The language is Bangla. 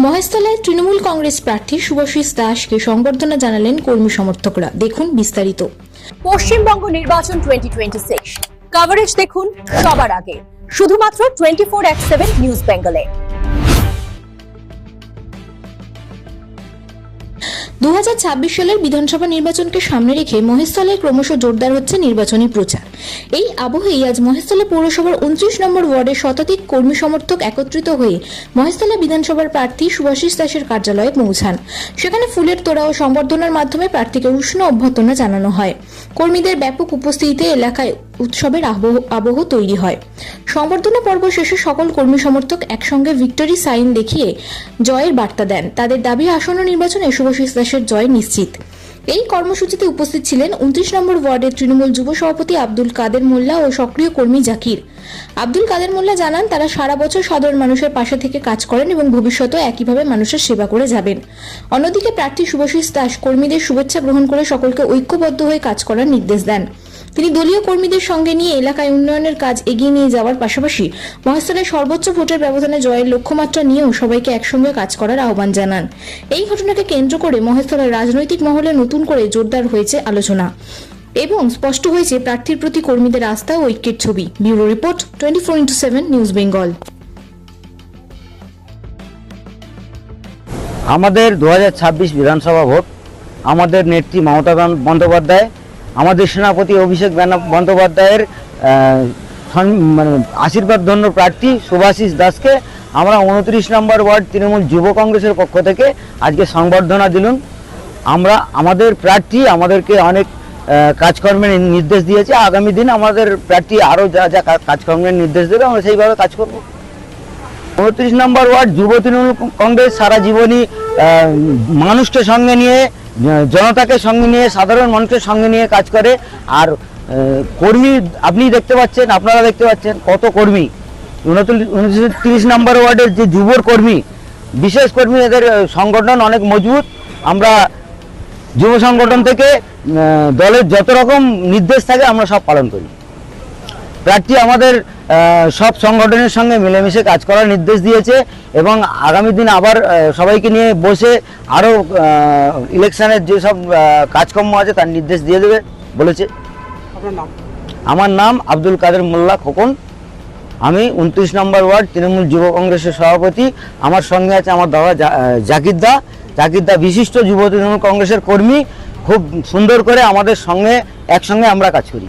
মহেশতলায় তৃণমূল কংগ্রেস প্রার্থী শুভাশিস দাসকে সংবর্ধনা জানালেন কর্মী সমর্থকরা। দেখুন বিস্তারিত। পশ্চিমবঙ্গ নির্বাচন 2026 কভারেজ দেখুন সবার আগে শুধুমাত্র 24/7 নিউজ বেঙ্গলে। 2026 সালের বিধানসভা নির্বাচনকে সামনে রেখে মহেশতলায় ক্রমশ জোরদার হচ্ছে নির্বাচনী প্রচার। এই আবহেই আজ মহেশতলা পৌরসভার 29 নম্বর ওয়ার্ডের শতাধিক কর্মী সমর্থক একত্রিত হয়ে মহেশতলা বিধানসভার প্রার্থী শুভাশিস দাসের কার্যালয়ে পৌঁছান। সেখানে ফুলের তোড়া ও সংবর্ধনার মাধ্যমে প্রার্থীকে উষ্ণ অভ্যর্থনা জানানো হয়। কর্মীদের ব্যাপক উপস্থিতিতে এলাকায় উৎসবের আবহ তৈরি হয়। সংবর্ধনা পর্ব শেষে সকল কর্মী সমর্থক একসঙ্গে ভিক্টরি সাইন দেখিয়ে জয়ের বার্তা দেন। তাদের দাবি আসন্ন নির্বাচনে শুভাশিস দাসের জয় নিশ্চিত। এই কর্মসূচিতে উপস্থিত ছিলেন 29 নম্বর ওয়ার্ডের তৃণমূল যুব সভাপতি আব্দুল কাদের মোল্লা ও সক্রিয় কর্মী জাকির। আব্দুল কাদের মোল্লা জানান, তারা সারা বছর সাধারণ মানুষের পাশে থেকে কাজ করেন এবং ভবিষ্যতেও একইভাবে মানুষের সেবা করে যাবেন। অন্যদিকে প্রার্থী শুভাশিস দাস কর্মীদের শুভেচ্ছা গ্রহণ করে সকলকে ঐক্যবদ্ধ হয়ে কাজ করার নির্দেশ দেন। তিনি দলীয় কর্মীদের সঙ্গে নিয়ে এলাকায় উন্নয়নের কাজ এগিয়ে নিয়ে যাওয়ার পাশাপাশি মহেশতলায় সর্বোচ্চ ভোটের ব্যবধানে জয়ের লক্ষ্যমাত্রা নিয়েও সবাইকে একসঙ্গে কাজ করার আহ্বান জানান। এই ঘটনাকে কেন্দ্র করে মহেশতলার রাজনৈতিক মহলে নতুন করে জোরদার হয়েছে আলোচনা এবং স্পষ্ট হয়েছে প্রার্থীর প্রতি কর্মীদের আস্থা ও ঐক্যের ছবি। Bureau report 24/7 news Bengal. আমাদের 2026 বিধানসভা ভোট, আমাদের নেত্রী মমতা বন্দ্যোপাধ্যায়, আমাদের সেনাপতি অভিষেক বন্দ্যোপাধ্যায়ের আশীর্বাদ ধন্য প্রার্থী শুভাশিস দাসকে আমরা 29 নম্বর ওয়ার্ড তৃণমূল যুব কংগ্রেসের পক্ষ থেকে আজকে সংবর্ধনা দিলুম। আমরা আমাদের প্রার্থী আমাদেরকে অনেক কাজকর্মের নির্দেশ দিয়েছে। আগামী দিন আমাদের প্রার্থী আরও যা যা কাজকর্মের নির্দেশ দেবে আমরা সেইভাবে কাজ করব। 29 নম্বর ওয়ার্ড যুব তৃণমূল কংগ্রেস সারা জীবনই মানুষকে সঙ্গে নিয়ে, জনতাকে সঙ্গে নিয়ে, সাধারণ মানুষের সঙ্গে নিয়ে কাজ করে। আর কর্মী আপনি দেখতে পাচ্ছেন, আপনারা দেখতে পাচ্ছেন কত কর্মী। 29 নম্বর ওয়ার্ডের যে যুব কর্মী, বিশেষ কর্মী, এদের সংগঠন অনেক মজবুত। আমরা যুব সংগঠন থেকে দলের যত রকম নির্দেশ থাকে আমরা সব পালন করি। প্রার্থী আমাদের সব সংগঠনের সঙ্গে মিলেমিশে কাজ করার নির্দেশ দিয়েছে এবং আগামী দিন আবার সবাইকে নিয়ে বসে আরও ইলেকশনের যেসব কাজকর্ম আছে তার নির্দেশ দিয়ে দেবে বলেছে। আমার নাম আব্দুল কাদের মোল্লা খোকন। আমি 29 নম্বর ওয়ার্ড তৃণমূল যুব কংগ্রেসের সভাপতি। আমার সঙ্গে আছে আমার দাদা জাকিরদা বিশিষ্ট যুব তৃণমূল কংগ্রেসের কর্মী। খুব সুন্দর করে আমাদের সঙ্গে একসঙ্গে আমরা কাজ করি।